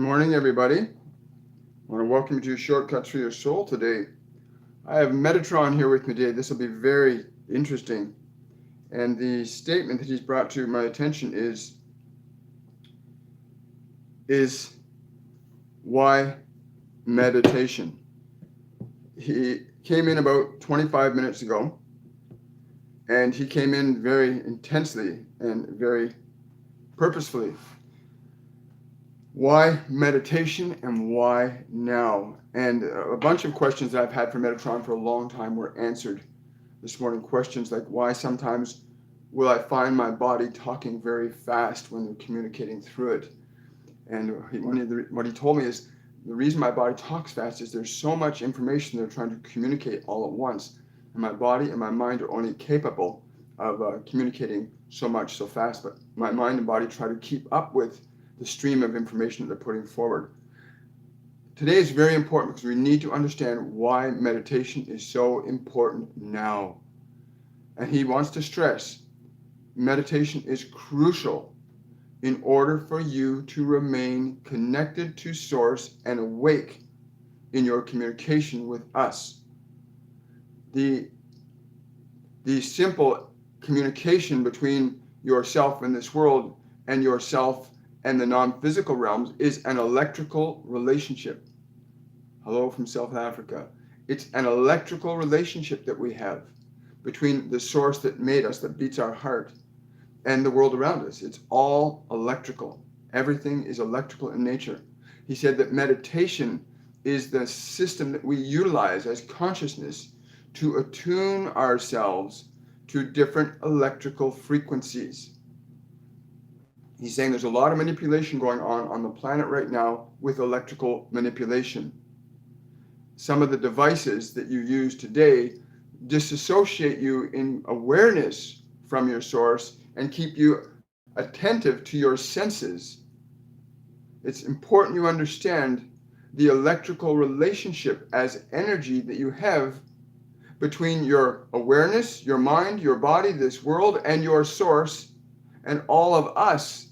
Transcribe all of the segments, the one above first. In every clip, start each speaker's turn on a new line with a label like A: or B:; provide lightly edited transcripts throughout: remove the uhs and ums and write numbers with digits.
A: morning, everybody. I want to welcome you to Shortcuts for Your Soul today. I have Metatron here with me today. This will be very interesting. And the statement that he's brought to my attention is why meditation? He came in about 25 minutes ago, and he came in very intensely and very purposefully. Why meditation and why now? And a bunch of questions that I've had for Metatron for a long time were answered this morning. Questions like, why sometimes will I find my body talking very fast when they're communicating through it? And what he told me is, the reason my body talks fast is there's so much information they're trying to communicate all at once. And my body and my mind are only capable of communicating so much so fast, but my mind and body try to keep up with the stream of information that they're putting forward. Today is very important because we need to understand why meditation is so important now. And he wants to stress, meditation is crucial in order for you to remain connected to Source and awake in your communication with us. The simple communication between yourself in this world and yourself and the non-physical realms is an electrical relationship. Hello from South Africa. It's an electrical relationship that we have between the source that made us, that beats our heart, and the world around us. It's all electrical. Everything is electrical in nature. He said that meditation is the system that we utilize as consciousness to attune ourselves to different electrical frequencies. He's saying there's a lot of manipulation going on the planet right now with electrical manipulation. Some of the devices that you use today disassociate you in awareness from your source and keep you attentive to your senses. It's important you understand the electrical relationship as energy that you have between your awareness, your mind, your body, this world, and your source, and all of us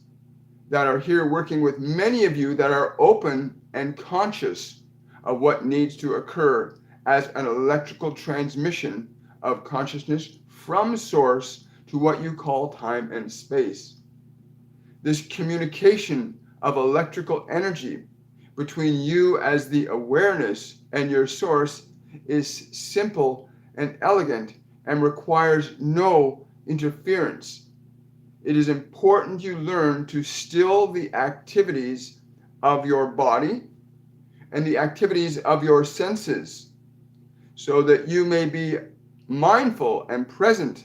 A: that are here working with many of you that are open and conscious of what needs to occur as an electrical transmission of consciousness from Source to what you call time and space. This communication of electrical energy between you as the awareness and your source is simple and elegant and requires no interference. It is important you learn to still the activities of your body and the activities of your senses so that you may be mindful and present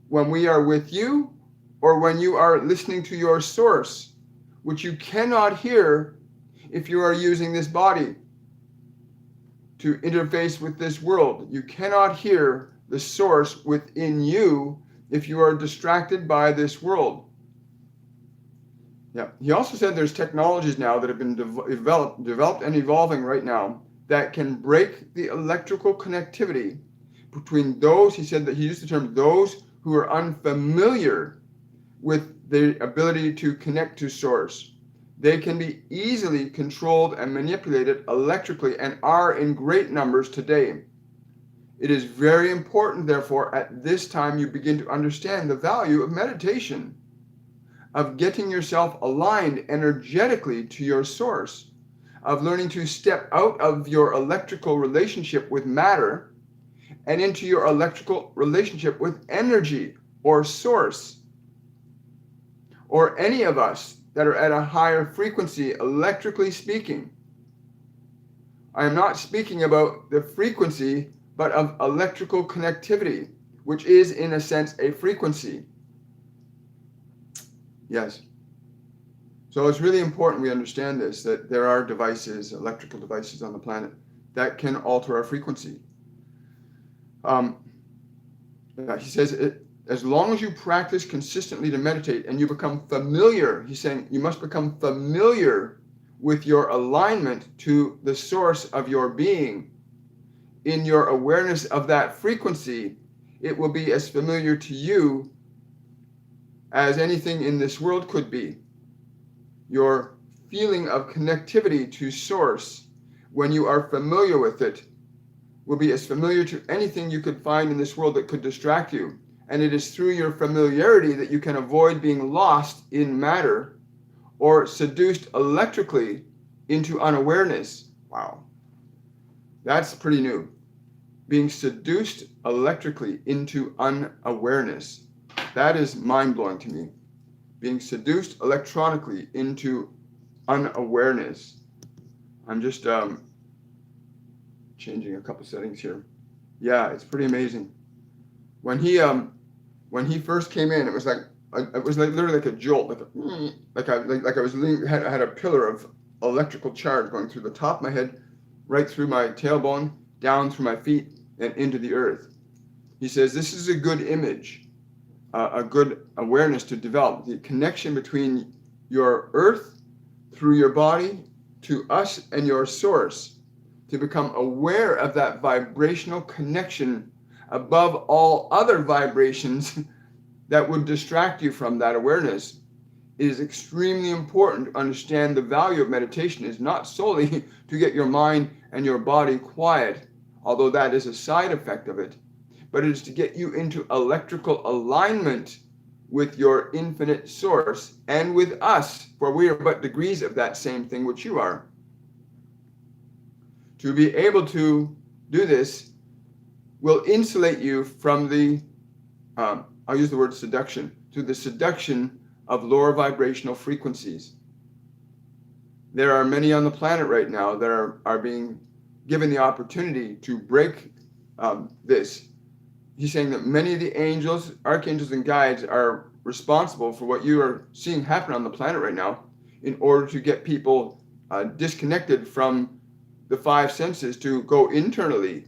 A: when we are with you or when you are listening to your source, which you cannot hear if you are using this body to interface with this world. You cannot hear the source within you if you are distracted by this world. Yeah. He also said there's technologies now that have been developed and evolving right now that can break the electrical connectivity between those, he said that he used the term, those who are unfamiliar with the ability to connect to Source. They can be easily controlled and manipulated electrically and are in great numbers today. It is very important, therefore, at this time you begin to understand the value of meditation, of getting yourself aligned energetically to your source, of learning to step out of your electrical relationship with matter and into your electrical relationship with energy or source, or any of us that are at a higher frequency, electrically speaking. I am not speaking about the frequency, but of electrical connectivity, which is, in a sense, a frequency. Yes. So it's really important we understand this, that there are devices, electrical devices on the planet that can alter our frequency. He says, as long as you practice consistently to meditate and you become familiar, he's saying you must become familiar with your alignment to the source of your being. In your awareness of that frequency, it will be as familiar to you as anything in this world could be. Your feeling of connectivity to source, when you are familiar with it, will be as familiar to anything you could find in this world that could distract you. And it is through your familiarity that you can avoid being lost in matter or seduced electrically into unawareness. Wow. That's pretty new. Being seduced electrically into unawareness. That is mind-blowing to me. Being seduced electronically into unawareness. I'm just changing a couple settings here. Yeah, it's pretty amazing. When he first came in, it was like literally like a jolt, like I was had a pillar of electrical charge going through the top of my head, right through my tailbone, down through my feet, and into the earth. He says this is a good image, a good awareness to develop, the connection between your earth through your body to us and your source, to become aware of that vibrational connection above all other vibrations that would distract you from that awareness. It is extremely important to understand the value of meditation is not solely to get your mind and your body quiet, although that is a side effect of it, but it is to get you into electrical alignment with your infinite source and with us, for we are but degrees of that same thing which you are. To be able to do this will insulate you from the, I'll use the word seduction, to the seduction of lower vibrational frequencies. There are many on the planet right now that are being given the opportunity to break this. He's saying that many of the angels, archangels, and guides are responsible for what you are seeing happen on the planet right now in order to get people disconnected from the five senses, to go internally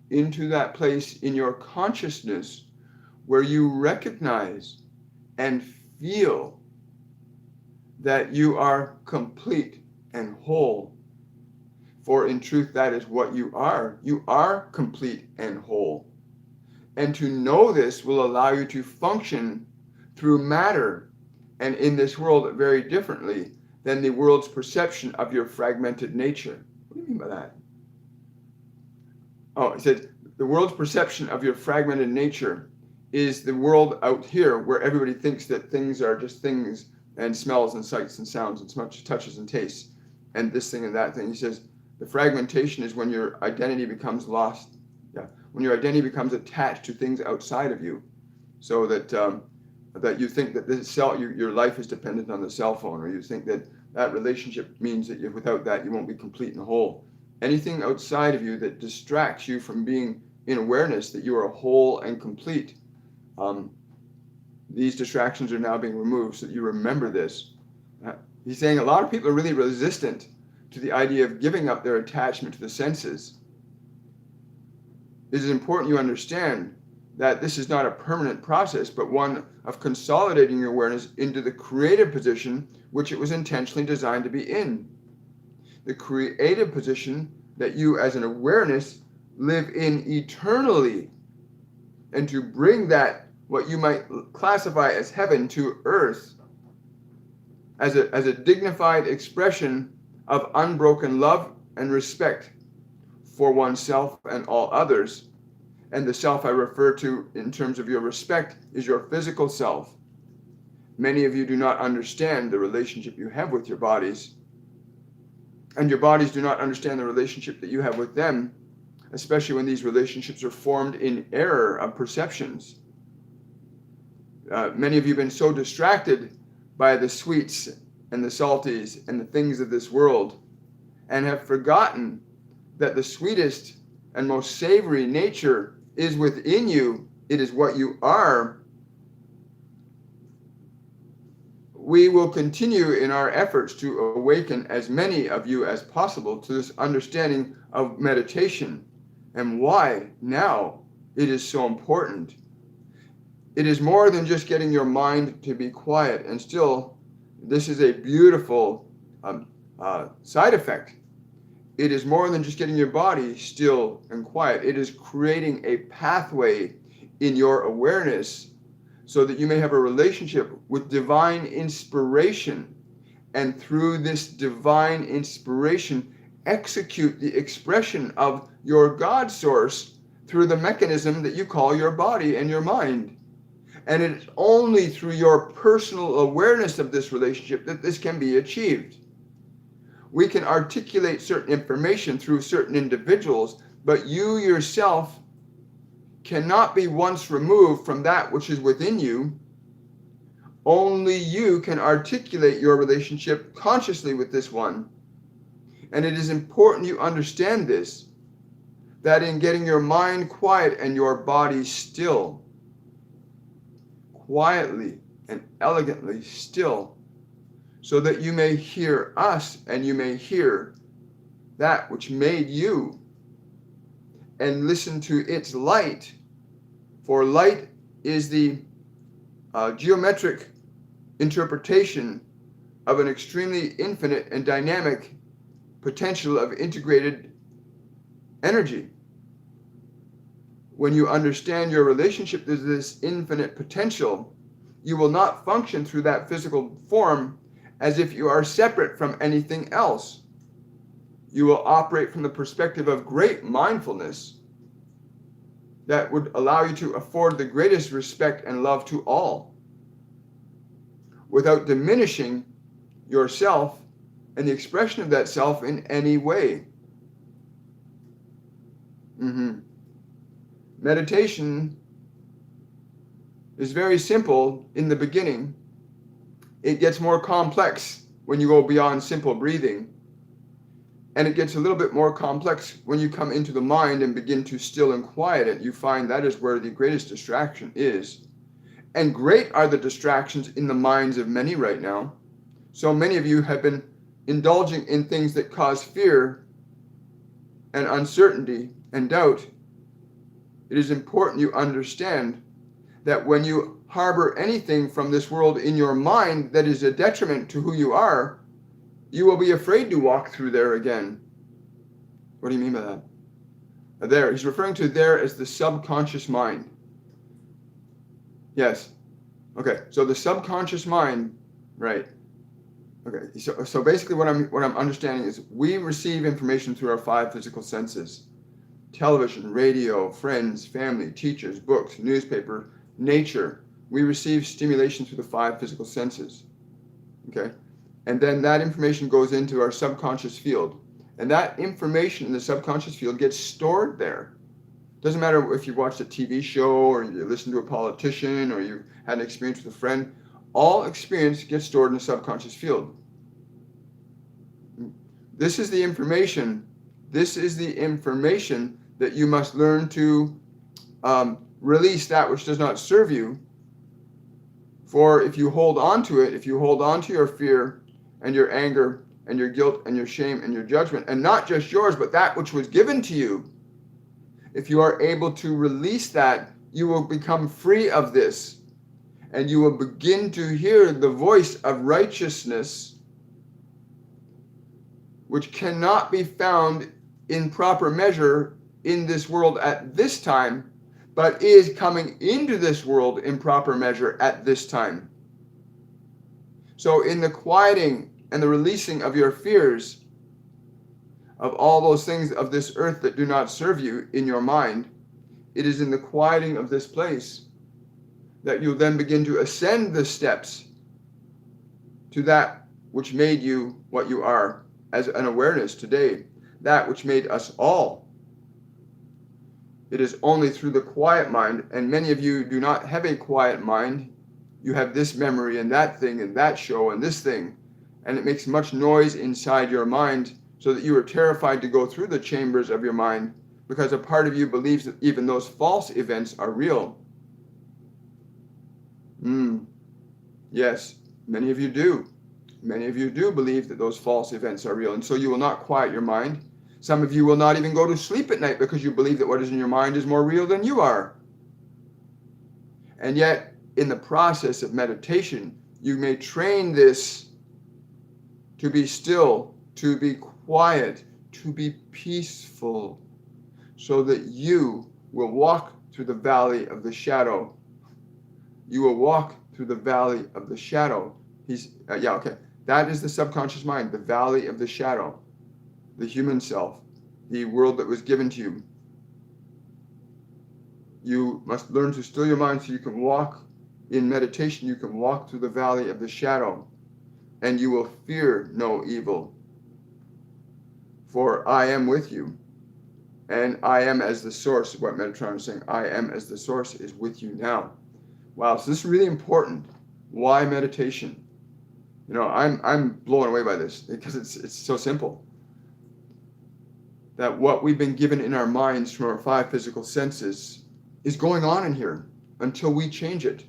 A: into that place in your consciousness where you recognize and feel that you are complete and whole. For in truth, that is what you are. You are complete and whole. And to know this will allow you to function through matter and in this world very differently than the world's perception of your fragmented nature. What do you mean by that? Oh, it said the world's perception of your fragmented nature is the world out here where everybody thinks that things are just things and smells and sights and sounds and smudges, touches and tastes and this thing and that thing. He says the fragmentation is when your identity becomes lost. Yeah, when your identity becomes attached to things outside of you, so that that you think that this your life is dependent on the cell phone, or you think that that relationship means that without that you won't be complete and whole. Anything outside of you that distracts you from being in awareness that you are whole and complete, these distractions are now being removed so that you remember this. He's saying a lot of people are really resistant to the idea of giving up their attachment to the senses. It is important you understand that this is not a permanent process, but one of consolidating your awareness into the creative position which it was intentionally designed to be in. The creative position that you as an awareness live in eternally, and to bring that, what you might classify as heaven, to earth as a dignified expression of unbroken love and respect for oneself and all others. And the self I refer to in terms of your respect is your physical self. Many of you do not understand the relationship you have with your bodies, and your bodies do not understand the relationship that you have with them, especially when these relationships are formed in error of perceptions. Many of you have been so distracted by the sweets and the salties and the things of this world, and have forgotten that the sweetest and most savory nature is within you. It is what you are. We will continue in our efforts to awaken as many of you as possible to this understanding of meditation and why now it is so important. It is more than just getting your mind to be quiet and still. This is a beautiful side effect. It is more than just getting your body still and quiet. It is creating a pathway in your awareness so that you may have a relationship with divine inspiration, and through this divine inspiration execute the expression of your God source through the mechanism that you call your body and your mind. And it's only through your personal awareness of this relationship that this can be achieved. We can articulate certain information through certain individuals, but you yourself cannot be once removed from that which is within you. Only you can articulate your relationship consciously with this one. And it is important you understand this, that in getting your mind quiet and your body still, quietly and elegantly still, so that you may hear us and you may hear that which made you, and listen to its light, for light is the geometric interpretation of an extremely infinite and dynamic potential of integrated energy. When you understand your relationship to this infinite potential, you will not function through that physical form as if you are separate from anything else. You will operate from the perspective of great mindfulness that would allow you to afford the greatest respect and love to all, without diminishing yourself and the expression of that self in any way. Meditation is very simple in the beginning. It gets more complex when you go beyond simple breathing. And it gets a little bit more complex when you come into the mind and begin to still and quiet it. You find that is where the greatest distraction is. And great are the distractions in the minds of many right now. So many of you have been indulging in things that cause fear and uncertainty and doubt. It is important you understand that when you harbor anything from this world in your mind that is a detriment to who you are, you will be afraid to walk through there again. What do you mean by that? There, he's referring to there as the subconscious mind. Yes. Okay, so the subconscious mind, right. Okay, so basically what I'm understanding is we receive information through our 5 physical senses. Television, radio, friends, family, teachers, books, newspaper, nature. We receive stimulation through the 5 physical senses. Okay? And then that information goes into our subconscious field. And that information in the subconscious field gets stored there. Doesn't matter if you watched a TV show or you listened to a politician or you had an experience with a friend. All experience gets stored in the subconscious field. This is the information. This is the information that you must learn to release that which does not serve you. For if you hold on to it, if you hold on to your fear and your anger and your guilt and your shame and your judgment, and not just yours, but that which was given to you, if you are able to release that, you will become free of this, and you will begin to hear the voice of righteousness, which cannot be found in proper measure in this world at this time, but is coming into this world in proper measure at this time. So in the quieting and the releasing of your fears, of all those things of this earth that do not serve you in your mind, it is in the quieting of this place that you'll then begin to ascend the steps to that which made you what you are as an awareness today, that which made us all. It is only through the quiet mind, and many of you do not have a quiet mind. You have this memory and that thing and that show and this thing, and it makes much noise inside your mind so that you are terrified to go through the chambers of your mind because a part of you believes that even those false events are real. Yes, many of you do. Many of you do believe that those false events are real, and so you will not quiet your mind. Some of you will not even go to sleep at night because you believe that what is in your mind is more real than you are. And yet, in the process of meditation, you may train this to be still, to be quiet, to be peaceful, so that you will walk through the valley of the shadow. You will walk through the valley of the shadow. That is the subconscious mind, the valley of the shadow, the human self, the world that was given to you. You must learn to still your mind so you can walk in meditation. You can walk through the valley of the shadow, and you will fear no evil. For I am with you, and I am as the source. What Metatron is saying, I am as the source is with you now. Wow, so this is really important. Why meditation? You know, I'm blown away by this because it's so simple. That what we've been given in our minds from our 5 physical senses is going on in here until we change it.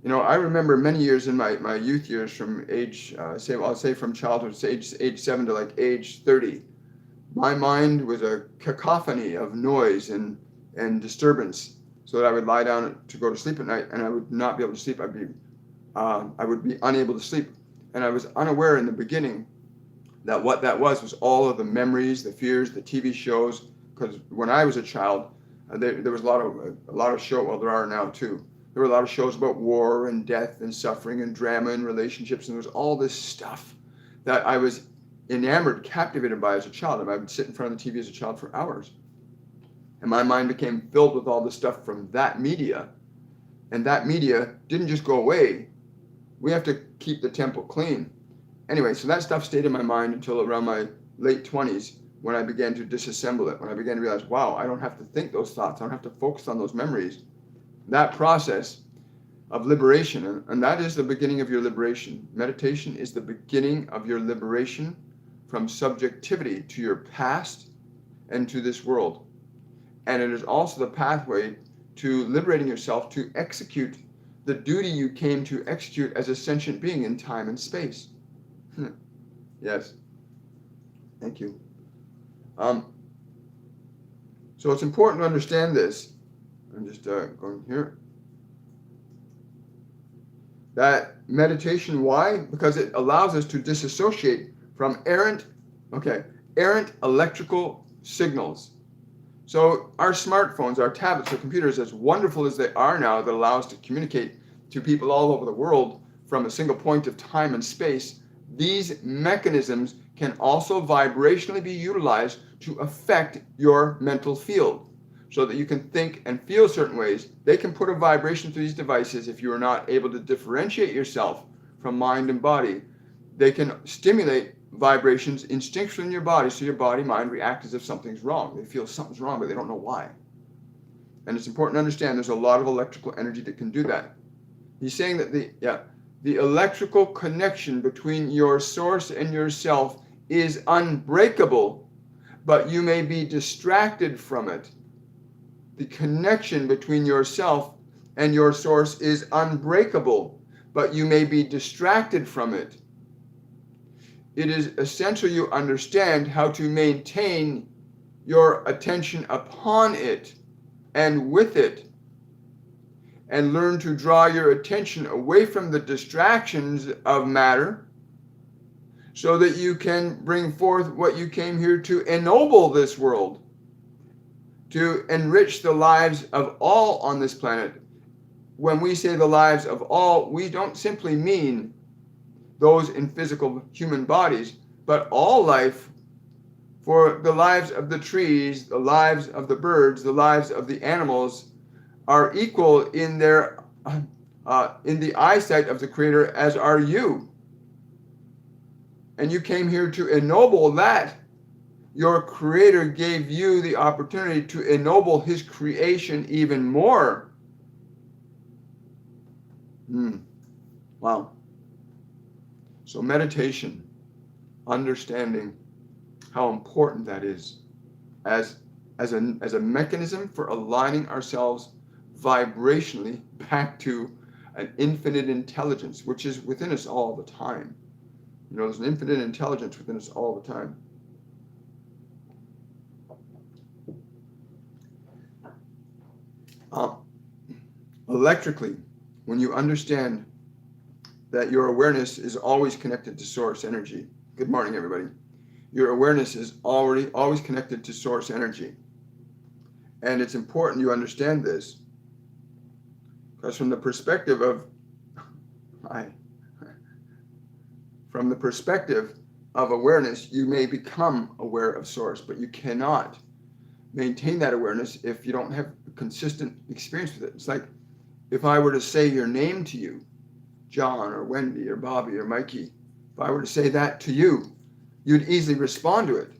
A: You know, I remember many years in my youth years from age, I'll say from childhood to age 7 to like age 30. My mind was a cacophony of noise and disturbance, so that I would lie down to go to sleep at night and I would not be able to sleep. I would be unable to sleep. And I was unaware in the beginning that what that was all of the memories, the fears, the TV shows. Because when I was a child, there was a lot of show. Well, there are now too. There were a lot of shows about war and death and suffering and drama and relationships, and there was all this stuff that I was enamored, captivated by as a child. And I would sit in front of the TV as a child for hours, and my mind became filled with all this stuff from that media. And that media didn't just go away. We have to keep the temple clean. Anyway, so that stuff stayed in my mind until around my late 20s, when I began to disassemble it, when I began to realize, wow, I don't have to think those thoughts. I don't have to focus on those memories. That process of liberation, and that is the beginning of your liberation. Meditation is the beginning of your liberation from subjectivity to your past and to this world. And it is also the pathway to liberating yourself to execute the duty you came to execute as a sentient being in time and space. Yes. Thank you. So it's important to understand this. I'm just going here. That meditation, why? Because it allows us to disassociate from errant electrical signals. So our smartphones, our tablets, our computers, as wonderful as they are now, that allow us to communicate to people all over the world from a single point of time and space, these mechanisms can also vibrationally be utilized to affect your mental field so that you can think and feel certain ways. They can put a vibration through these devices if you are not able to differentiate yourself from mind and body. They can stimulate vibrations instinctually in your body, so your body, mind react as if something's wrong. They feel something's wrong, but they don't know why. And it's important to understand there's a lot of electrical energy that can do that. He's saying that the electrical connection between your source and yourself is unbreakable, but you may be distracted from it. The connection between yourself and your source is unbreakable, but you may be distracted from it. It is essential you understand how to maintain your attention upon it and with it, and learn to draw your attention away from the distractions of matter so that you can bring forth what you came here to ennoble this world, to enrich the lives of all on this planet. When we say the lives of all, we don't simply mean those in physical human bodies, but all life. For the lives of the trees, the lives of the birds, the lives of the animals are equal in their in the eyesight of the Creator as are you. And you came here to ennoble that. Your Creator gave you the opportunity to ennoble His creation even more. Wow. So meditation, understanding how important that is as a mechanism for aligning ourselves vibrationally back to an infinite intelligence, which is within us all the time. You know, there's an infinite intelligence within us all the time. Electrically, when you understand that your awareness is always connected to source energy. Good morning, everybody. Your awareness is always connected to source energy. And it's important you understand this, Because from the perspective of awareness, you may become aware of source, but you cannot maintain that awareness if you don't have a consistent experience with it. It's like if I were to say your name to you, John or Wendy or Bobby or Mikey, if I were to say that to you, you'd easily respond to it.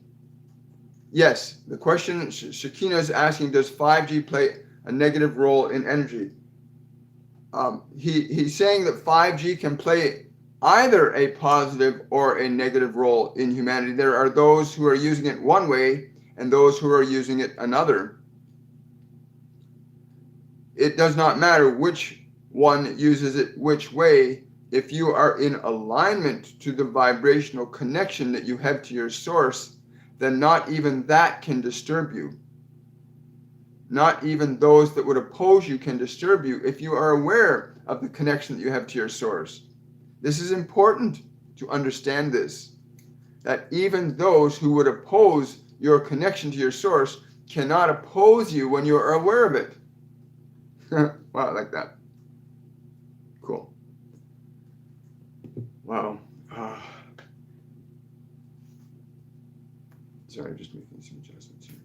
A: Yes, the question Shakina is asking, does 5G play a negative role in energy? He's saying that 5G can play either a positive or a negative role in humanity. There are those who are using it one way and those who are using it another. It does not matter which one uses it which way. If you are in alignment to the vibrational connection that you have to your source, then not even that can disturb you. Not even those that would oppose you can disturb you if you are aware of the connection that you have to your source. This is important to understand this, that even those who would oppose your connection to your source cannot oppose you when you are aware of it. Wow, I like that. Cool. Wow. Sorry, just making some adjustments here.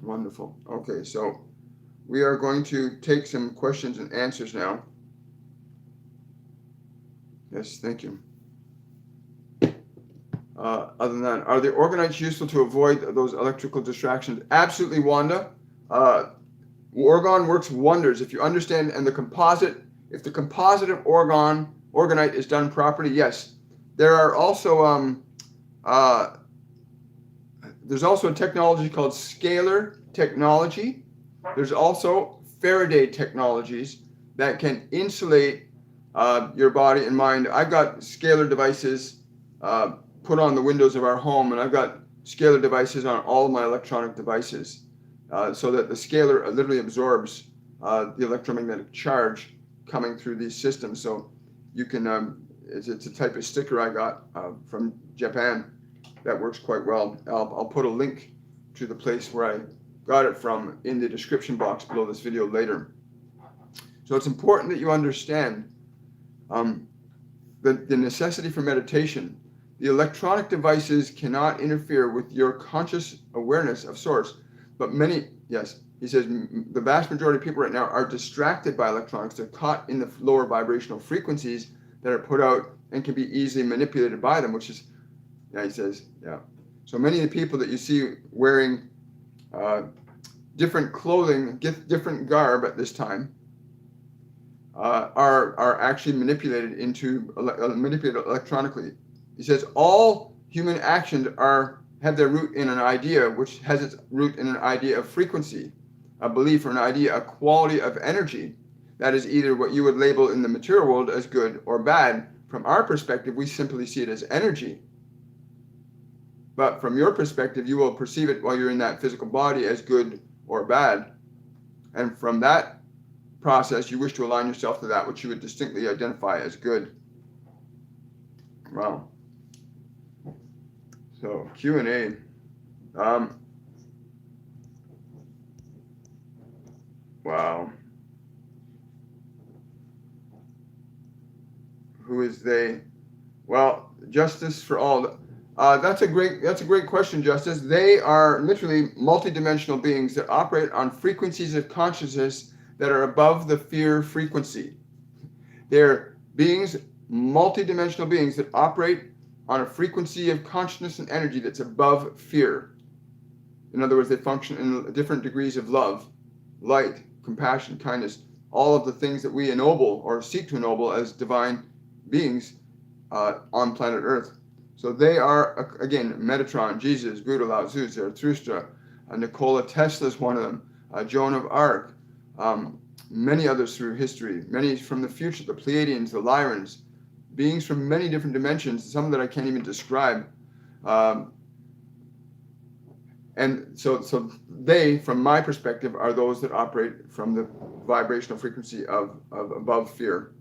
A: Wonderful. Okay, so we are going to take some questions and answers now. Yes, thank you. Other than that, are the orgonites useful to avoid those electrical distractions? Absolutely, Wanda. Orgon works wonders if you understand, and if the composite of orgonite is done properly, yes. There are also there's also a technology called Scalar technology. There's also Faraday technologies that can insulate your body and mind. I've got Scalar devices put on the windows of our home, and I've got Scalar devices on all of my electronic devices, so that the Scalar literally absorbs the electromagnetic charge coming through these systems. So you can, it's a type of sticker I got from Japan that works quite well. I'll put a link to the place where I got it from in the description box below this video later. So it's important that you understand the necessity for meditation. The electronic devices cannot interfere with your conscious awareness of source, but he says the vast majority of people right now are distracted by electronics. They're caught in the lower vibrational frequencies that are put out and can be easily manipulated by them, which is, he says. So many of the people that you see wearing different clothing, different garb at this time, are actually manipulated electronically. He says all human actions have their root in an idea, which has its root in an idea of frequency, a belief or an idea, a quality of energy that is either what you would label in the material world as good or bad. From our perspective, we simply see it as energy. But from your perspective, you will perceive it while you're in that physical body as good or bad. And from that process, you wish to align yourself to that which you would distinctly identify as good. Wow. So Q&A. Wow. Who is they? Well, justice for all. That's a great question, Justice. They are literally multidimensional beings that operate on frequencies of consciousness that are above the fear frequency. They're beings, multidimensional beings that operate on a frequency of consciousness and energy that's above fear. In other words, they function in different degrees of love, light, compassion, kindness, all of the things that we ennoble or seek to ennoble as divine beings on planet Earth. So they are, again, Metatron, Jesus, Buddha, Lao Tzu, Zarathustra, Nikola Tesla is one of them, Joan of Arc, many others through history, many from the future, the Pleiadians, the Lyrans, beings from many different dimensions, some that I can't even describe. And so they, from my perspective, are those that operate from the vibrational frequency of above fear.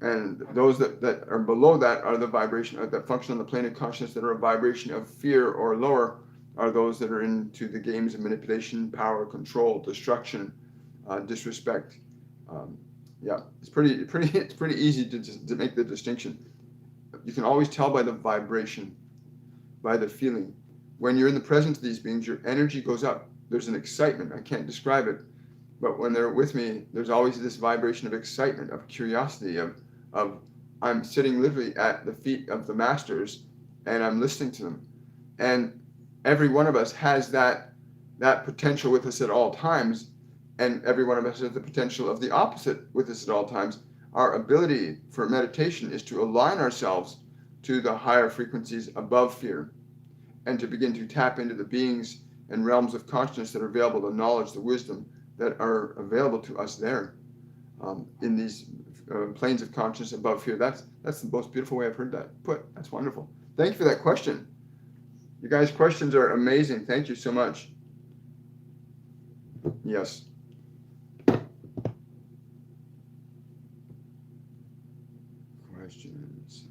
A: And those that are below that are the vibration that function on the plane of consciousness that are a vibration of fear or lower, are those that are into the games of manipulation, power, control, destruction, disrespect. Yeah, it's pretty easy to make the distinction. You can always tell by the vibration, by the feeling. When you're in the presence of these beings, your energy goes up. There's an excitement. I can't describe it, but when they're with me, there's always this vibration of excitement, of curiosity, of I'm sitting literally at the feet of the masters, and I'm listening to them. And every one of us has that potential with us at all times, and every one of us has the potential of the opposite with us at all times. Our ability for meditation is to align ourselves to the higher frequencies above fear, and to begin to tap into the beings and realms of consciousness that are available, the knowledge, the wisdom that are available to us there, in these planes of consciousness above fear. That's the most beautiful way I've heard that put. That's wonderful. Thank you for that question. You guys' questions are amazing. Thank you so much. Yes. Questions.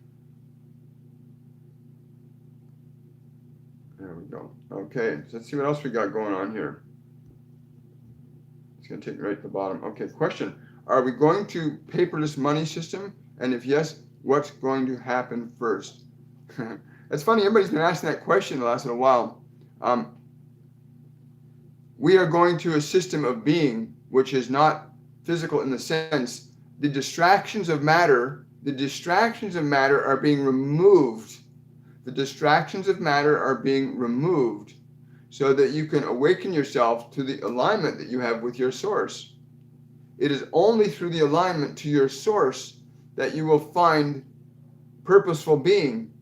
A: There we go. Okay, so let's see what else we got going on here. It's going to take me right to the bottom. Okay, question. Are we going to paperless money system? And if yes, what's going to happen first? It's funny, everybody's been asking that question the last little while. We are going to a system of being which is not physical in the sense the distractions of matter are being removed. The distractions of matter are being removed so that you can awaken yourself to the alignment that you have with your source. It is only through the alignment to your source that you will find purposeful being.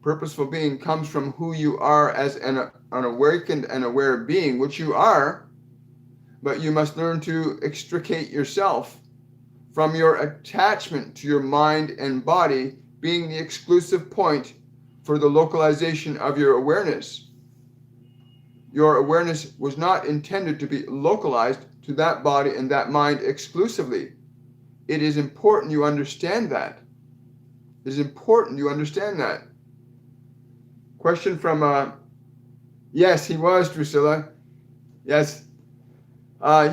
A: Purposeful being comes from who you are as an awakened and aware being, which you are, but you must learn to extricate yourself from your attachment to your mind and body being the exclusive point for the localization of your awareness. Your awareness was not intended to be localized to that body and that mind exclusively. It is important you understand that. It is important you understand that. Question from, yes, he was, Drusilla. Yes.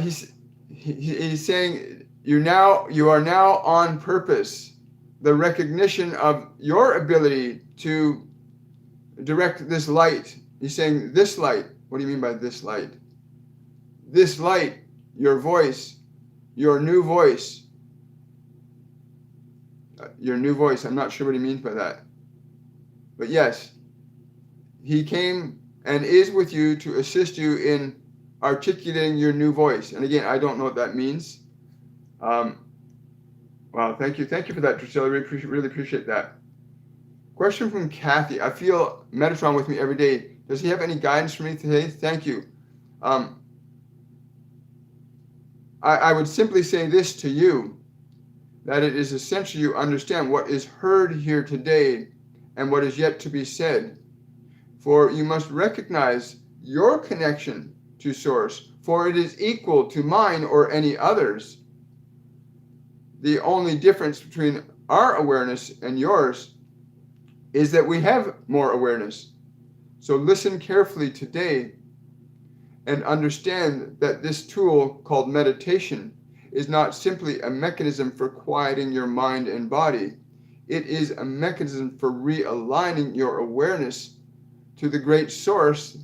A: He's saying you are now on purpose. The recognition of your ability to direct this light. He's saying this light. What do you mean by this light? This light, your voice, your new voice. Your new voice. I'm not sure what he means by that. But yes, he came and is with you to assist you in articulating your new voice. And again, I don't know what that means. Wow, thank you. Thank you for that, Drusilla. Really appreciate that. Question from Kathy. I feel Metatron with me every day. Does he have any guidance for me today? Thank you. I would simply say this to you, that it is essential you understand what is heard here today and what is yet to be said. For you must recognize your connection to Source, for it is equal to mine or any others. The only difference between our awareness and yours is that we have more awareness. So listen carefully today and understand that this tool called meditation is not simply a mechanism for quieting your mind and body. It is a mechanism for realigning your awareness to the great source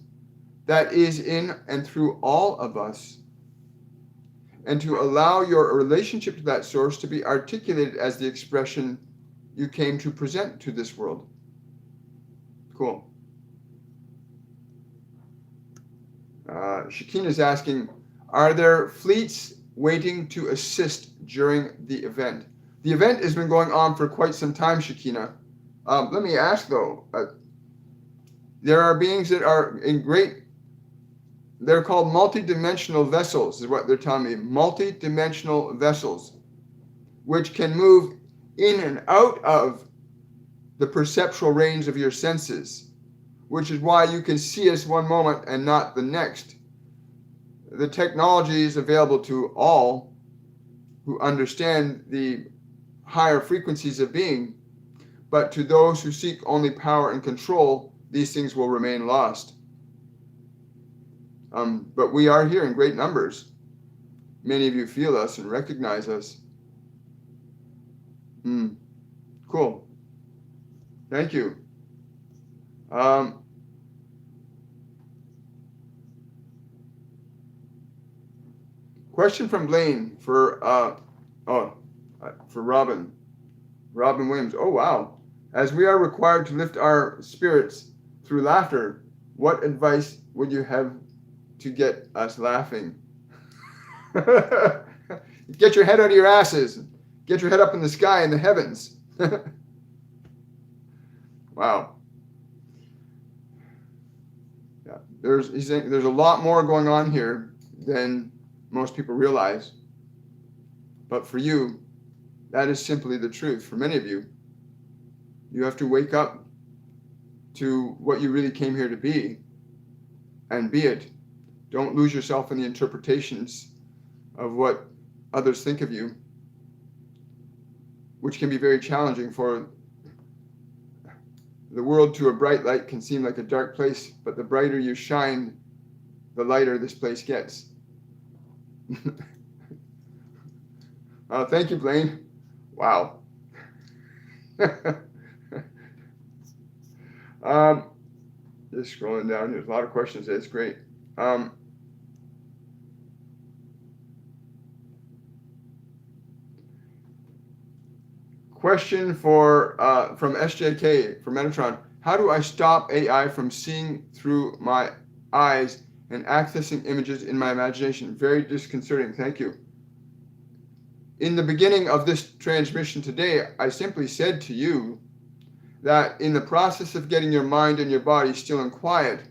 A: that is in and through all of us, and to allow your relationship to that source to be articulated as the expression you came to present to this world. Cool. Shakina is asking, are there fleets waiting to assist during the event? The event has been going on for quite some time, Shakina. Let me ask though, there are beings that are they're called multidimensional vessels, is what they're telling me. Multidimensional vessels, which can move in and out of the perceptual range of your senses, which is why you can see us one moment and not the next. The technology is available to all who understand the higher frequencies of being, but to those who seek only power and control, these things will remain lost. But we are here in great numbers. Many of you feel us and recognize us. Cool. Thank you. Question from Blaine for Robin Williams. Oh wow! As we are required to lift our spirits through laughter, what advice would you have to get us laughing? Get your head out of your asses. Get your head up in the sky in the heavens. Wow. Yeah, there's a lot more going on here than most people realize. But for you, that is simply the truth. For many of you, you have to wake up to what you really came here to be and be it. Don't lose yourself in the interpretations of what others think of you, which can be very challenging. For the world to a bright light can seem like a dark place, but the brighter you shine, the lighter this place gets. Thank you, Blaine. Wow. Just scrolling down, there's a lot of questions. It's great. Question from SJK from Metatron. How do I stop AI from seeing through my eyes and accessing images in my imagination? Very disconcerting. Thank you. In the beginning of this transmission today, I simply said to you that in the process of getting your mind and your body still and quiet,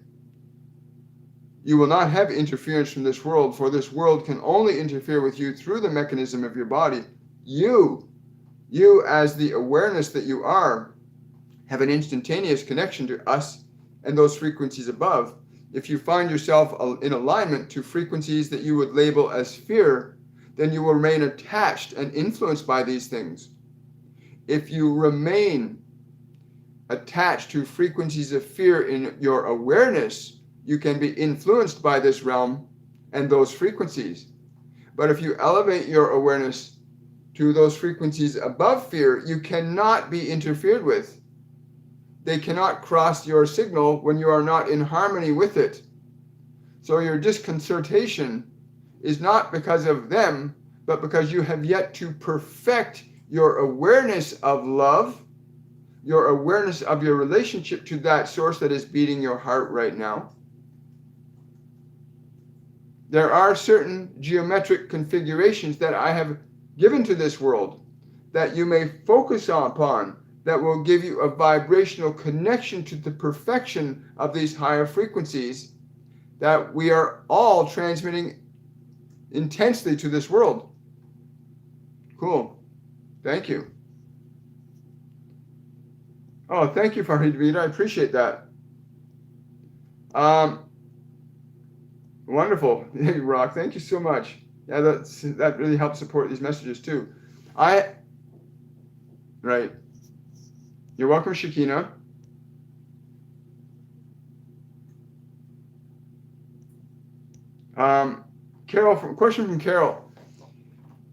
A: you will not have interference from this world, for this world can only interfere with you through the mechanism of your body. You as the awareness that you are, have an instantaneous connection to us and those frequencies above. If you find yourself in alignment to frequencies that you would label as fear, then you will remain attached and influenced by these things. If you remain attached to frequencies of fear in your awareness, you can be influenced by this realm and those frequencies. But if you elevate your awareness to those frequencies above fear, you cannot be interfered with. They cannot cross your signal when you are not in harmony with it. So your disconcertation is not because of them, but because you have yet to perfect your awareness of love, your awareness of your relationship to that source that is beating your heart right now. There are certain geometric configurations that I have given to this world that you may focus upon, that will give you a vibrational connection to the perfection of these higher frequencies that we are all transmitting intensely to this world. Cool. Thank you. Oh, thank you, Farid Vida. I appreciate that. Wonderful. Hey, Rock. Thank you so much. Yeah, that really helps support these messages too. Right. You're welcome, Shakina. Question from Carol.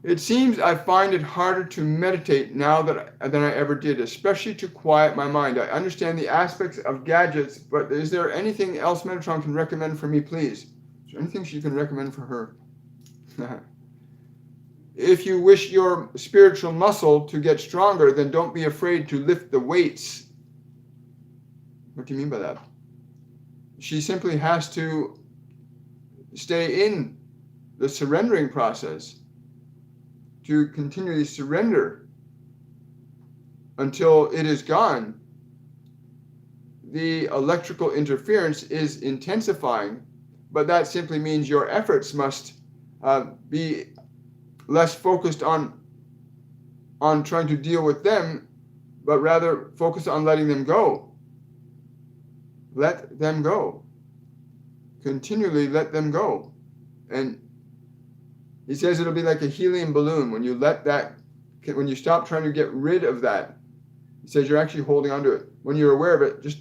A: It seems I find it harder to meditate now than I ever did, especially to quiet my mind. I understand the aspects of gadgets, but is there anything else Metatron can recommend for me, please? Is there anything she can recommend for her? If you wish your spiritual muscle to get stronger, then don't be afraid to lift the weights. What do you mean by that? She simply has to stay in the surrendering process, to continually surrender until it is gone. The electrical interference is intensifying, but that simply means your efforts must be less focused on trying to deal with them, but rather focus on letting them go. Let them go. Continually let them go. And he says it'll be like a helium balloon. When you stop trying to get rid of that, he says you're actually holding onto it. When you're aware of it, just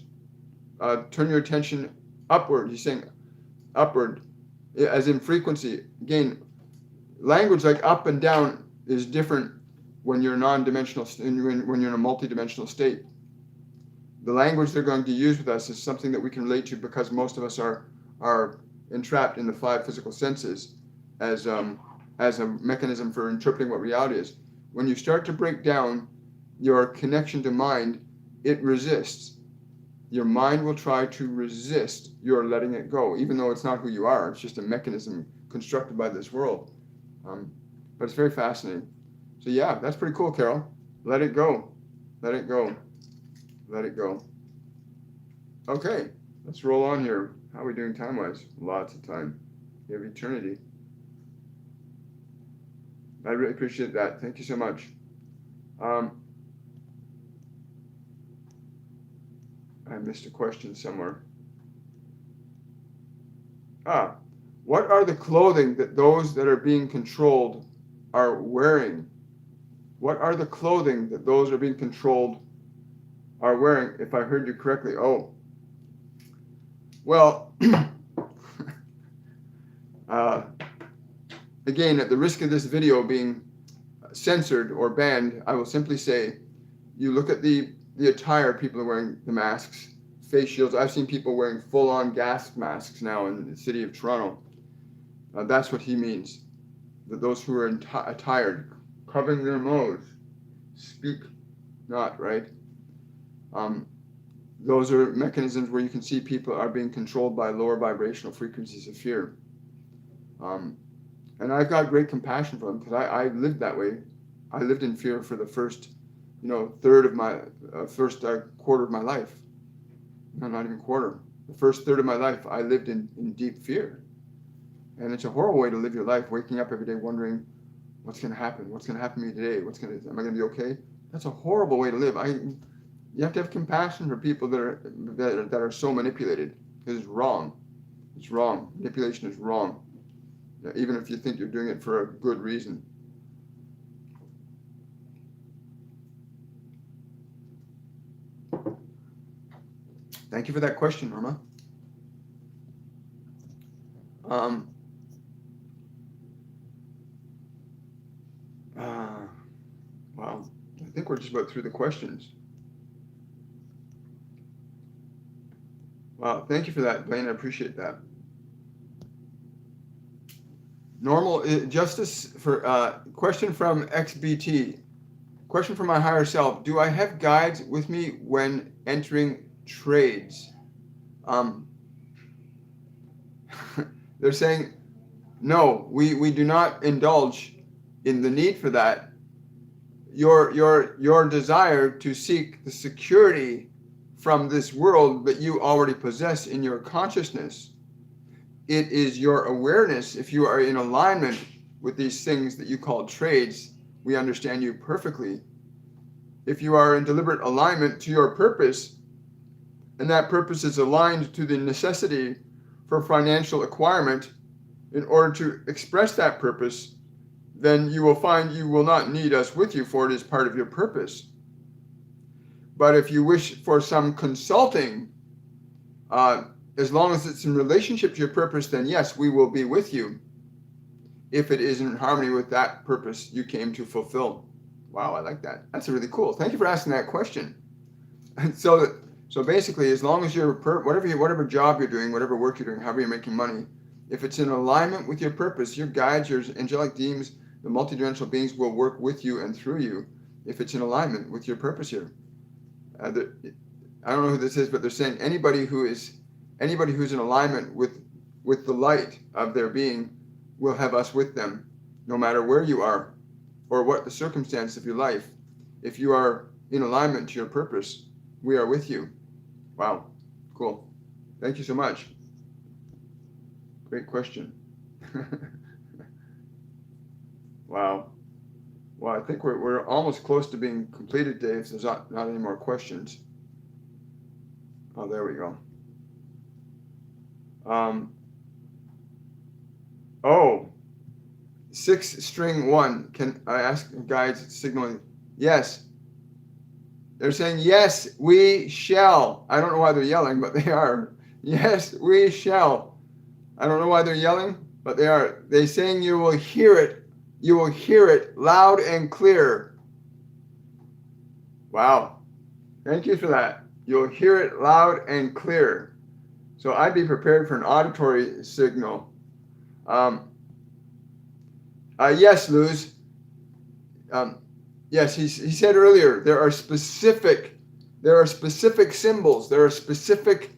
A: turn your attention upward. He's saying upward. as in frequency. Again, language like up and down is different when you're non-dimensional, when you're in a multi-dimensional state. The language they're going to use with us is something that we can relate to because most of us are entrapped in the 5 physical senses as a mechanism for interpreting what reality is. When you start to break down your connection to mind, it resists. Your mind will try to resist your letting it go, even though it's not who you are. It's just a mechanism constructed by this world. But it's very fascinating. So yeah, that's pretty cool, Carol. Let it go. Let it go. Let it go. Okay, let's roll on here. How are we doing time-wise? Lots of time. We have eternity. I really appreciate that. Thank you so much. I missed a question somewhere. What are the clothing that those that are being controlled are wearing? What are the clothing that those that are being controlled are wearing, if I heard you correctly? Oh, well, again, at the risk of this video being censored or banned, I will simply say, you look at the attire people are wearing, the masks, face shields. I've seen people wearing full-on gas masks now in the city of Toronto. That's what he means. That those who are attired, covering their mouths, speak not, right? Those are mechanisms where you can see people are being controlled by lower vibrational frequencies of fear. And I've got great compassion for them because I lived that way. I lived in fear for the first, third of my first quarter of my life. No, not even quarter. The first third of my life, I lived in deep fear. And it's a horrible way to live your life, waking up every day wondering, what's going to happen? What's going to happen to me today? Am I going to be okay? That's a horrible way to live. You have to have compassion for people that are so manipulated. It's wrong. It's wrong. Manipulation is wrong. Even if you think you're doing it for a good reason. Thank you for that question, Norma. Wow. I think we're just about through the questions. Wow. Thank you for that, Blaine. I appreciate that. Normal justice for question from XBT. Question from my higher self. Do I have guides with me when entering trades? They're saying, no, we do not indulge in the need for that. Your desire to seek the security from this world that you already possess in your consciousness. It is your awareness. If you are in alignment with these things that you call trades, we understand you perfectly. If you are in deliberate alignment to your purpose, and that purpose is aligned to the necessity for financial acquirement in order to express that purpose, then you will find you will not need us with you, for it is part of your purpose. But if you wish for some consulting, as long as it's in relationship to your purpose, then yes, we will be with you if it is in harmony with that purpose you came to fulfill. Wow, I like that. That's really cool. Thank you for asking that question. And so basically, as long as you're whatever job you're doing, whatever work you're doing, however you're making money, if it's in alignment with your purpose, your guides, your angelic beings, the multidimensional beings will work with you and through you if it's in alignment with your purpose here. I don't know who this is, but they're saying anybody who's in alignment with the light of their being will have us with them, no matter where you are or what the circumstance of your life. If you are in alignment to your purpose, we are with you. Wow, cool. Thank you so much. Great question. Wow. Well, I think we're almost close to being completed, Dave. So there's not any more questions. Oh, there we go. 6 string 1. Can I ask guides signaling? Yes. They're saying, yes, we shall. I don't know why they're yelling, but they are. Yes, we shall. I don't know why they're yelling, but they are. They're saying you will hear it. You will hear it loud and clear. Wow. Thank you for that. You'll hear it loud and clear. So I'd be prepared for an auditory signal. Yes, Luz. Yes, he said earlier there are specific symbols. There are specific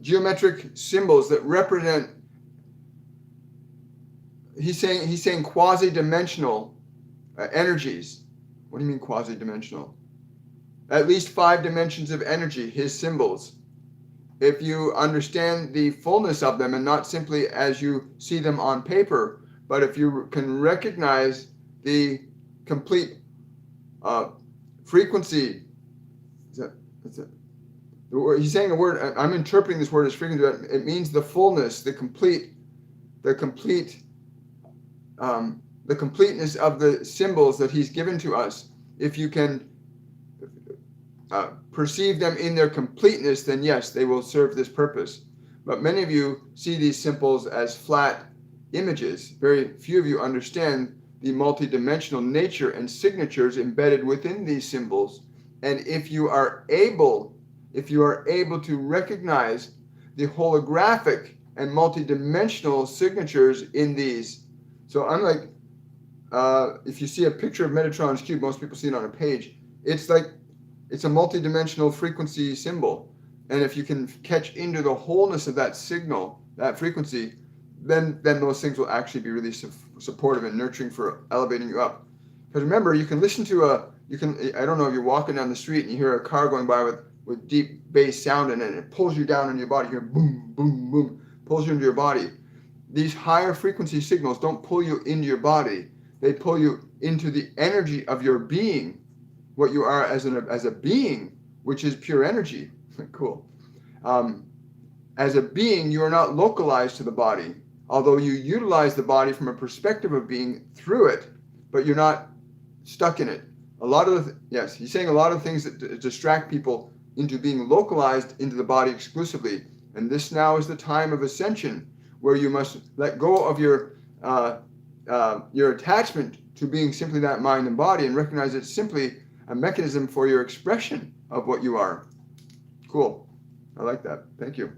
A: geometric symbols that represent. He's saying quasi-dimensional energies. What do you mean quasi-dimensional? At least 5 dimensions of energy, his symbols. If you understand the fullness of them and not simply as you see them on paper, but if you can recognize the complete frequency, he's saying a word, I'm interpreting this word as frequency, but it means the fullness, the completeness of the symbols that he's given to us. If you can perceive them in their completeness, then yes, they will serve this purpose. But many of you see these symbols as flat images. Very few of you understand the multidimensional nature and signatures embedded within these symbols. And if you are able to recognize the holographic and multidimensional signatures in these, so unlike if you see a picture of Metatron's cube, most people see it on a page. It's a multidimensional frequency symbol, and if you can catch into the wholeness of that signal, that frequency, then those things will actually be really supportive and nurturing for elevating you up. Because remember, you can listen to I don't know if you're walking down the street and you hear a car going by with deep bass sound in it, and it pulls you down in your body. You hear boom, boom, boom, pulls you into your body. These higher frequency signals don't pull you into your body. They pull you into the energy of your being, what you are as a being, which is pure energy. Cool. As a being, you are not localized to the body, although you utilize the body from a perspective of being through it, but you're not stuck in it. He's saying a lot of things that distract people into being localized into the body exclusively. And this now is the time of ascension, where you must let go of your attachment to being simply that mind and body, and recognize it's simply a mechanism for your expression of what you are. Cool. I like that. Thank you.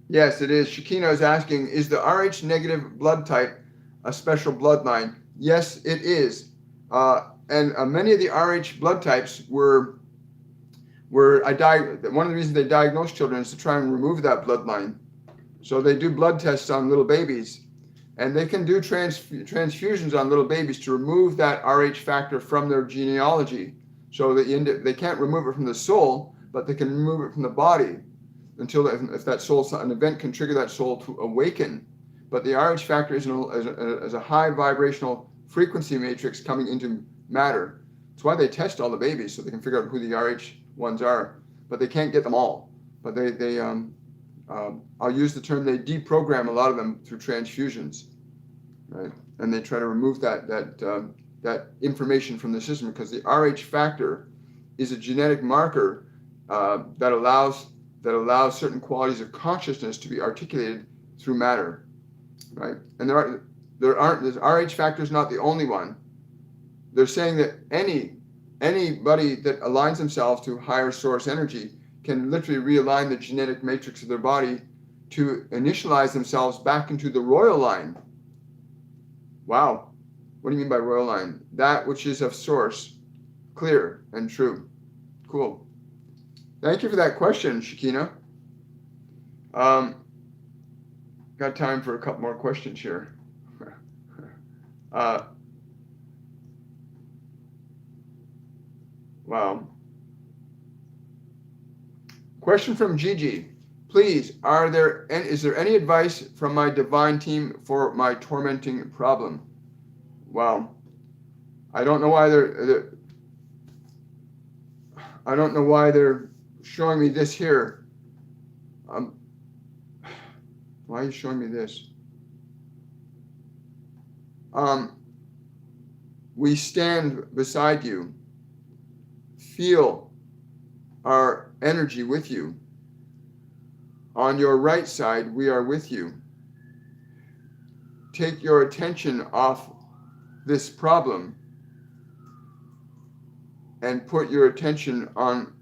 A: Yes, it is. Shakina is asking, is the Rh negative blood type a special bloodline? Yes, it is. And many of the Rh blood types one of the reasons they diagnose children is to try and remove that bloodline. So they do blood tests on little babies, and they can do transfusions on little babies to remove that Rh factor from their genealogy. So that they can't remove it from the soul, but they can remove it from the body until if that soul, an event can trigger that soul to awaken. But the Rh factor is a high vibrational frequency matrix coming into matter. That's why they test all the babies, so they can figure out who the Rh ones are. But they can't get them all. But I'll use the term, they deprogram a lot of them through transfusions, right? And they try to remove that information from the system, because the Rh factor is a genetic marker that allows certain qualities of consciousness to be articulated through matter, right? And the Rh factor is not the only one. They're saying that anybody that aligns themselves to higher source energy can literally realign the genetic matrix of their body to initialize themselves back into the royal line. Wow. What do you mean by royal line? That which is of source, clear and true. Cool. Thank you for that question, Shakina. Got time for a couple more questions here. Wow. Question from Gigi. Please, is there any advice from my divine team for my tormenting problem? Wow. I don't know why they're showing me this here. Why are you showing me this? We stand beside you. Feel our energy with you. On your right side, we are with you. Take your attention off this problem and put your attention on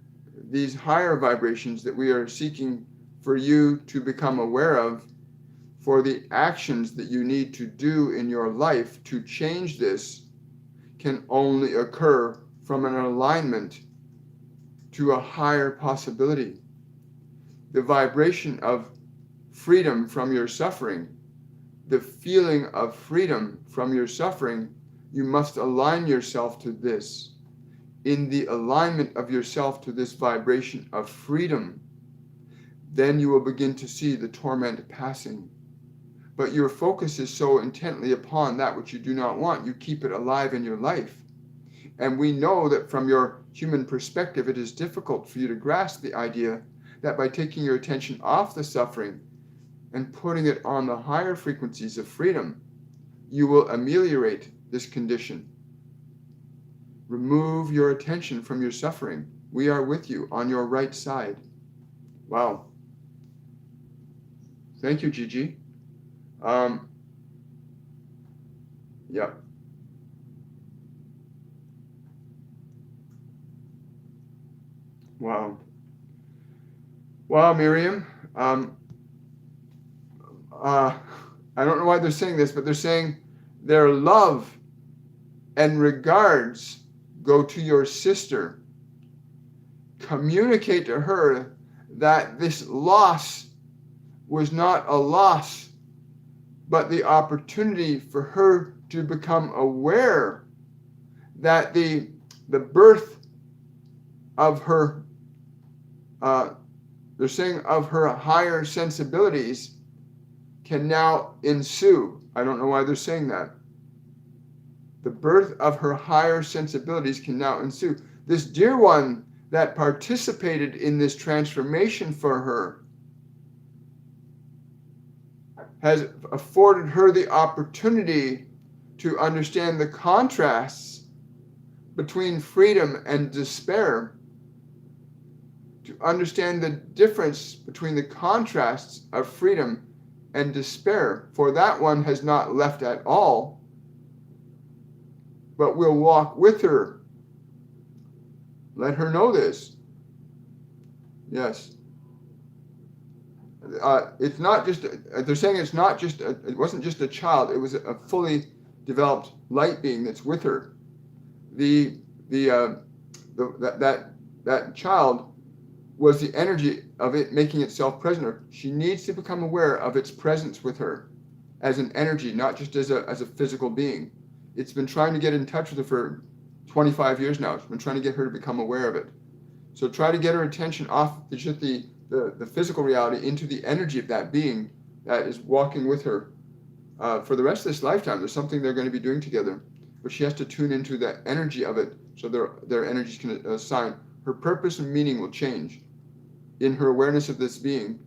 A: these higher vibrations that we are seeking for you to become aware of, for the actions that you need to do in your life to change this can only occur from an alignment to a higher possibility. The vibration of freedom from your suffering, the feeling of freedom from your suffering, you must align yourself to this. In the alignment of yourself to this vibration of freedom, then you will begin to see the torment passing. But your focus is so intently upon that which you do not want, you keep it alive in your life. And we know that from your human perspective, it is difficult for you to grasp the idea that by taking your attention off the suffering and putting it on the higher frequencies of freedom, you will ameliorate this condition. Remove your attention from your suffering. We are with you on your right side. Wow. Thank you, Gigi. Yeah. Wow. Wow, Miriam. I don't know why they're saying this, but they're saying their love and regards go to your sister. Communicate to her that this loss was not a loss, but the opportunity for her to become aware that the birth of her, they're saying of her higher sensibilities can now ensue. I don't know why they're saying that. The birth of her higher sensibilities can now ensue. This dear one that participated in this transformation for her has afforded her the opportunity to understand the contrasts between freedom and despair, to understand the difference between the contrasts of freedom and despair. For that one has not left at all, but will walk with her. Let her know this. Yes. It's not just, they're saying it's not just, it wasn't just a child, it was a fully developed light being that's with her. That child was the energy of it making itself present. She needs to become aware of its presence with her as an energy, not just as a physical being. It's been trying to get in touch with her for 25 years now. It's been trying to get her to become aware of it. So try to get her attention off just the physical reality into the energy of that being that is walking with her for the rest of this lifetime. There's something they're going to be doing together, but she has to tune into the energy of it so their energies can assign. Her purpose and meaning will change. In her awareness of this being,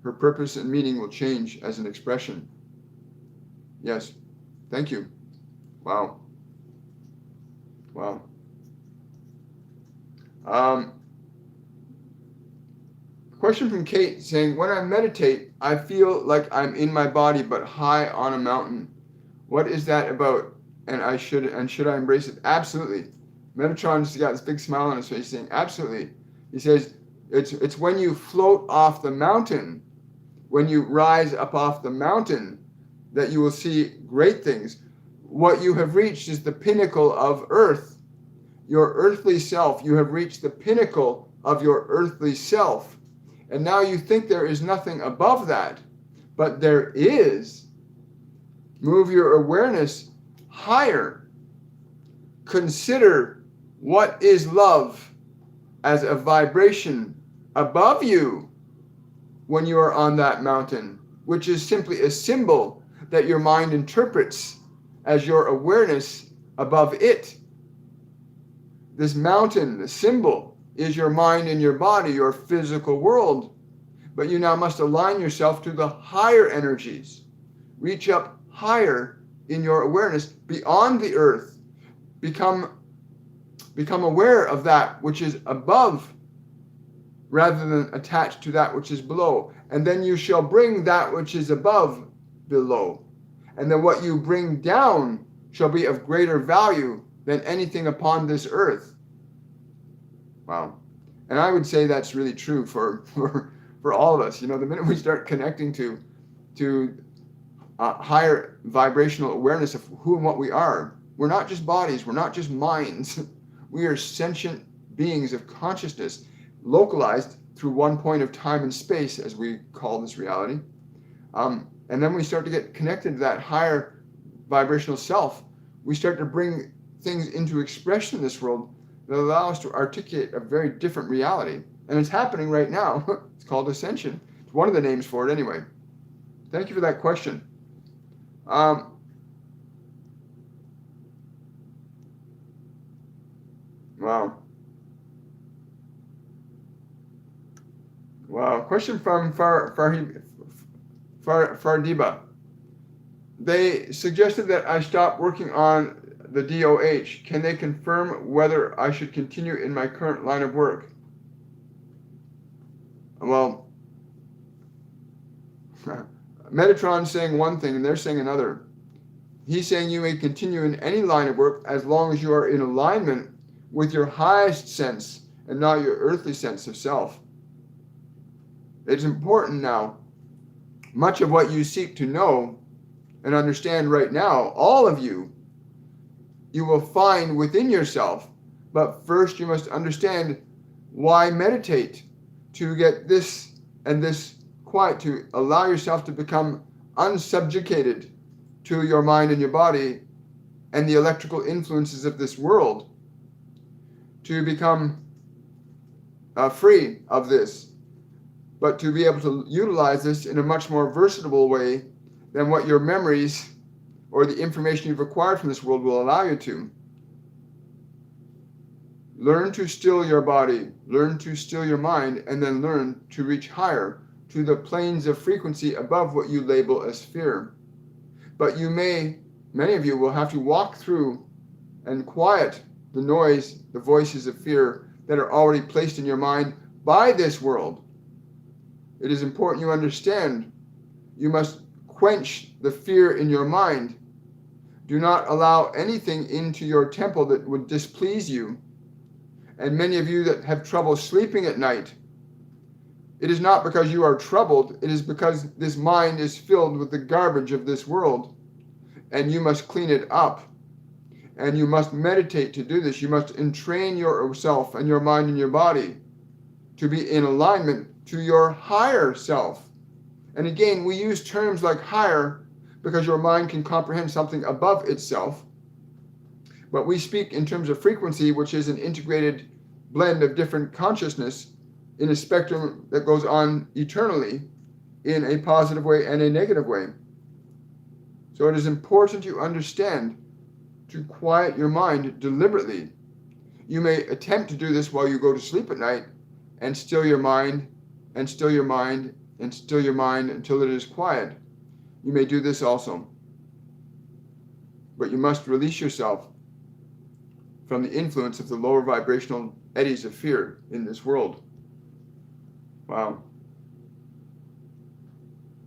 A: her purpose and meaning will change as an expression. Yes. Thank you. Wow. Wow. Question from Kate saying, when I meditate, I feel like I'm in my body but high on a mountain. What is that about? And should I embrace it? Absolutely. Metatron's got this big smile on his face saying, absolutely. He says, it's when you float off the mountain, when you rise up off the mountain, that you will see great things. What you have reached is the pinnacle of earth. Your earthly self, you have reached the pinnacle of your earthly self. And now you think there is nothing above that, but there is. Move your awareness higher. Consider what is love as a vibration above you when you are on that mountain, which is simply a symbol that your mind interprets as your awareness above it. This mountain, the symbol, is your mind and your body, your physical world. But you now must align yourself to the higher energies. Reach up higher in your awareness beyond the earth. Become become aware of that which is above rather than attached to that which is below. And then you shall bring that which is above below. And then what you bring down shall be of greater value than anything upon this earth. Wow. And I would say that's really true for all of us. You know, the minute we start connecting to higher vibrational awareness of who and what we are, we're not just bodies, we're not just minds. We are sentient beings of consciousness, localized through one point of time and space, as we call this reality. And then we start to get connected to that higher vibrational self. We start to bring things into expression in this world that allow us to articulate a very different reality. And it's happening right now. It's called ascension. It's one of the names for it anyway. Thank you for that question. Wow. Wow. Question from Fardiba. They suggested that I stop working on the DOH. Can they confirm whether I should continue in my current line of work? Well, Metatron's saying one thing and they're saying another. He's saying you may continue in any line of work as long as you are in alignment with your highest sense and not your earthly sense of self. It's important now. Much of what you seek to know and understand right now, all of you will find within yourself. But first you must understand why meditate, to get this and this quiet, to allow yourself to become unsubjugated to your mind and your body and the electrical influences of this world, to become free of this, but to be able to utilize this in a much more versatile way than what your memories or the information you've acquired from this world will allow you to. Learn to still your body, learn to still your mind, and then learn to reach higher to the planes of frequency above what you label as fear. But many of you will have to walk through and quiet the noise, the voices of fear that are already placed in your mind by this world. It is important you understand. You must quench the fear in your mind. Do not allow anything into your temple that would displease you. And many of you that have trouble sleeping at night, it is not because you are troubled, it is because this mind is filled with the garbage of this world. And you must clean it up. And you must meditate to do this. You must entrain yourself and your mind and your body to be in alignment to your higher self. And again, we use terms like higher because your mind can comprehend something above itself. But we speak in terms of frequency, which is an integrated blend of different consciousness in a spectrum that goes on eternally in a positive way and a negative way. So it is important you understand to quiet your mind deliberately. You may attempt to do this while you go to sleep at night and still your mind and still your mind and still your mind until it is quiet. You may do this also. But you must release yourself from the influence of the lower vibrational eddies of fear in this world. Wow.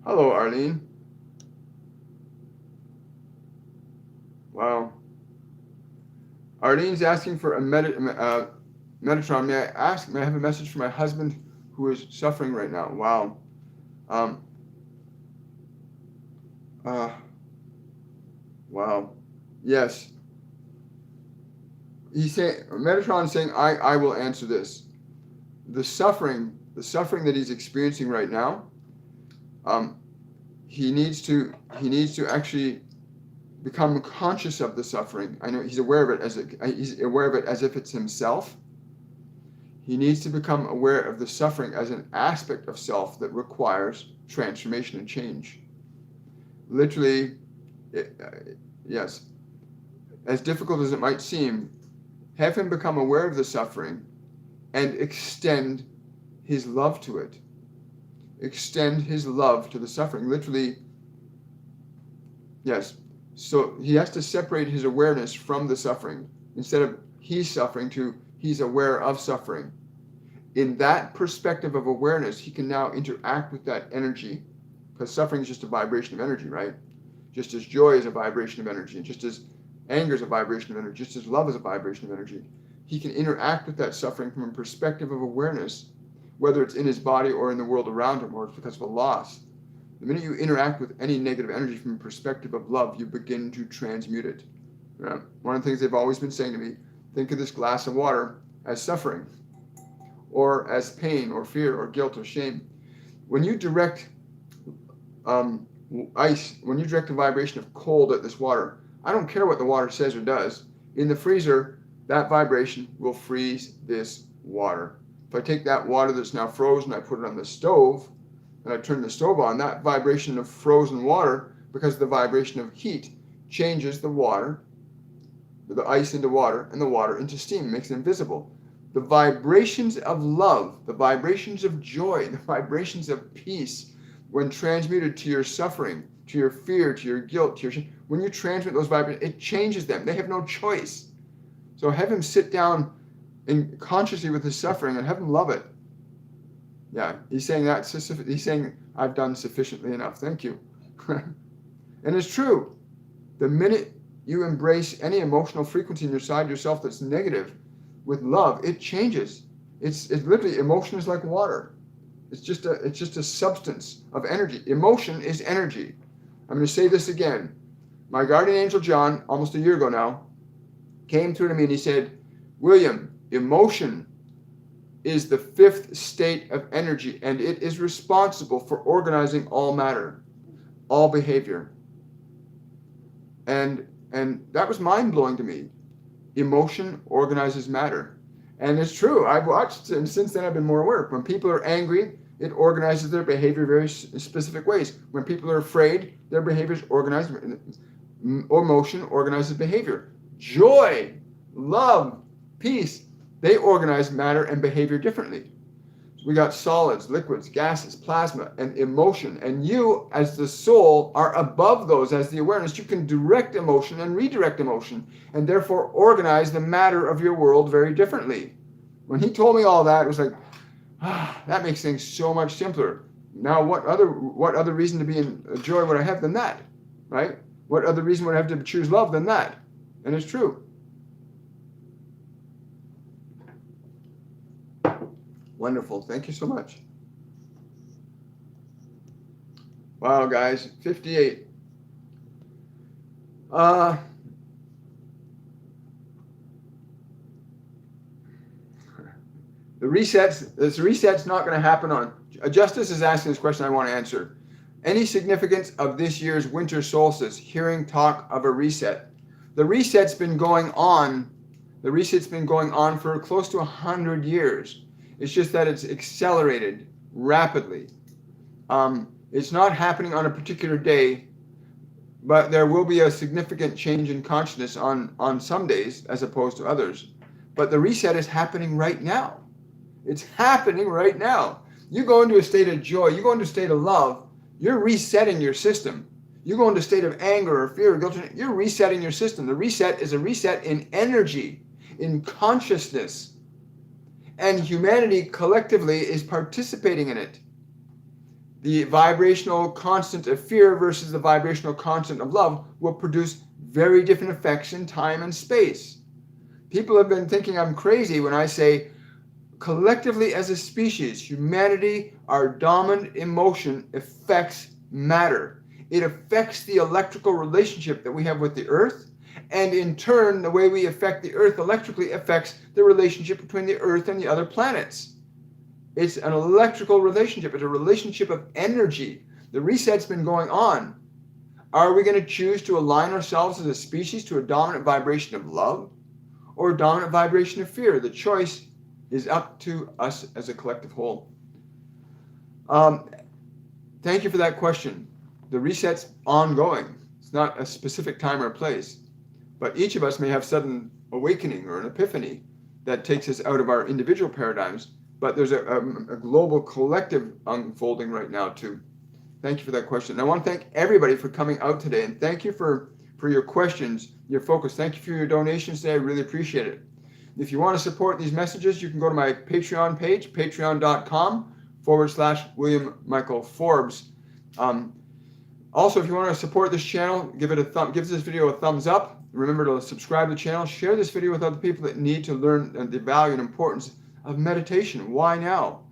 A: Hello, Arlene. Wow. Arlene's asking for a Metatron. May I have a message for my husband who is suffering right now? Wow. Wow. Yes. Metatron is saying, I will answer this. The suffering that he's experiencing right now, he needs to actually become conscious of the suffering. I know he's aware of it as if it's himself. He needs to become aware of the suffering as an aspect of self that requires transformation and change. Literally, yes. As difficult as it might seem, have him become aware of the suffering and extend his love to it. Extend his love to the suffering. Literally, yes. So he has to separate his awareness from the suffering. Instead of he's suffering to he's aware of suffering. In that perspective of awareness, he can now interact with that energy, because suffering is just a vibration of energy, right? Just as joy is a vibration of energy, just as anger is a vibration of energy, just as love is a vibration of energy. He can interact with that suffering from a perspective of awareness, whether it's in his body or in the world around him, or it's because of a loss. The minute you interact with any negative energy from a perspective of love, you begin to transmute it. One of the things they've always been saying to me, think of this glass of water as suffering, or as pain, or fear, or guilt, or shame. When you direct ice, when you direct a vibration of cold at this water, I don't care what the water says or does. In the freezer, that vibration will freeze this water. If I take that water that's now frozen, I put it on the stove, and I turn the stove on, that vibration of frozen water, because of the vibration of heat, changes the water, the ice into water, and the water into steam, makes it invisible. The vibrations of love, the vibrations of joy, the vibrations of peace, when transmuted to your suffering, to your fear, to your guilt, to your shame, when you transmit those vibrations, it changes them. They have no choice. So have him sit down consciously with his suffering and have him love it. Yeah, he's saying that. He's saying, I've done sufficiently enough. Thank you. And it's true. The minute you embrace any emotional frequency inside yourself that's negative, with love, it changes. It's literally, emotion is like water. It's just a substance of energy. Emotion is energy. I'm going to say this again. My guardian angel John, almost a year ago now, came through to me and he said, William, emotion is the fifth state of energy, and it is responsible for organizing all matter, all behavior. And that was mind-blowing to me. Emotion organizes matter. And it's true. I've watched, and since then I've been more aware. When people are angry, it organizes their behavior very specific ways. When people are afraid, their behavior is organized. Emotion organizes behavior. Joy, love, peace, they organize matter and behavior differently. We got solids, liquids, gases, plasma, and emotion. And you, as the soul, are above those as the awareness. You can direct emotion and redirect emotion, and therefore organize the matter of your world very differently. When he told me all that, it was like, that makes things so much simpler. Now, what other reason to be in joy would I have than that, right? What other reason would I have to choose love than that? And it's true. Wonderful. Thank you so much. Wow, guys, 58. The reset's not going to happen on. Justice is asking this question I want to answer. Any significance of this year's winter solstice, hearing talk of a reset? The reset's been going on. The reset's been going on for close to 100 years. It's just that it's accelerated rapidly. It's not happening on a particular day, but there will be a significant change in consciousness on some days as opposed to others. But the reset is happening right now. It's happening right now. You go into a state of joy, you go into a state of love, you're resetting your system. You go into a state of anger or fear or guilt, you're resetting your system. The reset is a reset in energy, in consciousness. And humanity collectively is participating in it. The vibrational constant of fear versus the vibrational constant of love will produce very different effects in time and space. People have been thinking I'm crazy when I say, collectively as a species, humanity, our dominant emotion affects matter. It affects the electrical relationship that we have with the earth. And in turn, the way we affect the earth electrically affects the relationship between the earth and the other planets. It's an electrical relationship. It's a relationship of energy. The reset's been going on. Are we going to choose to align ourselves as a species to a dominant vibration of love or a dominant vibration of fear? The choice is up to us as a collective whole. Thank you for that question. The reset's ongoing. It's not a specific time or place. But each of us may have sudden awakening or an epiphany that takes us out of our individual paradigms. But there's a global collective unfolding right now too. Thank you for that question. And I want to thank everybody for coming out today. And thank you for your questions, your focus. Thank you for your donations today. I really appreciate it. If you want to support these messages, you can go to my Patreon page, patreon.com/William Michael Forbes. Also, if you want to support this channel, give this video a thumbs up. Remember to subscribe to the channel. Share this video with other people that need to learn the value and importance of meditation. Why now?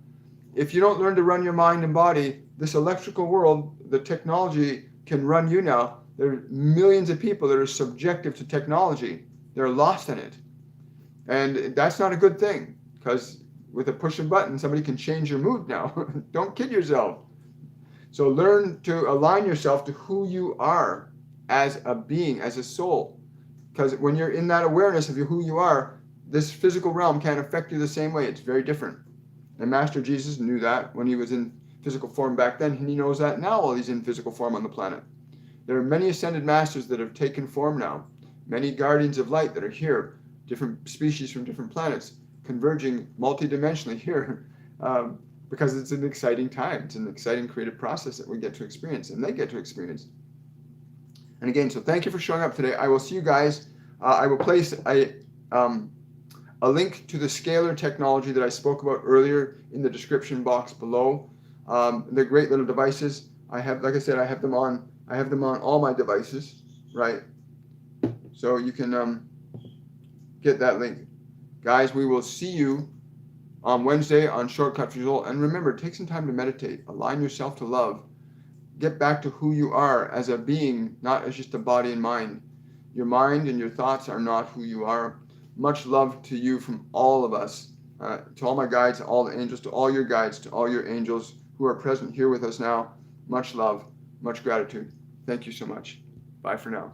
A: If you don't learn to run your mind and body, this electrical world, the technology can run you now. There are millions of people that are subjective to technology. They're lost in it. And that's not a good thing, because with a push of a button, somebody can change your mood now. Don't kid yourself. So learn to align yourself to who you are as a being, as a soul. Because when you're in that awareness of who you are, this physical realm can't affect you the same way. It's very different. And Master Jesus knew that when he was in physical form back then, and he knows that now while he's in physical form on the planet. There are many ascended masters that have taken form now, many guardians of light that are here, different species from different planets, converging multidimensionally here, because it's an exciting time. It's an exciting creative process that we get to experience, and they get to experience. And again, so thank you for showing up today. I will see you guys. I will place a link to the Scalar technology that I spoke about earlier in the description box below. They're great little devices. I have, like I said, I have them on all my devices, right? So you can get that link. Guys, we will see you on Wednesday on Shortcut for Soul. And remember, take some time to meditate. Align yourself to love. Get back to who you are as a being, not as just a body and mind. Your mind and your thoughts are not who you are. Much love to you from all of us, to all my guides, to all the angels, to all your guides, to all your angels who are present here with us now. Much love, much gratitude. Thank you so much. Bye for now.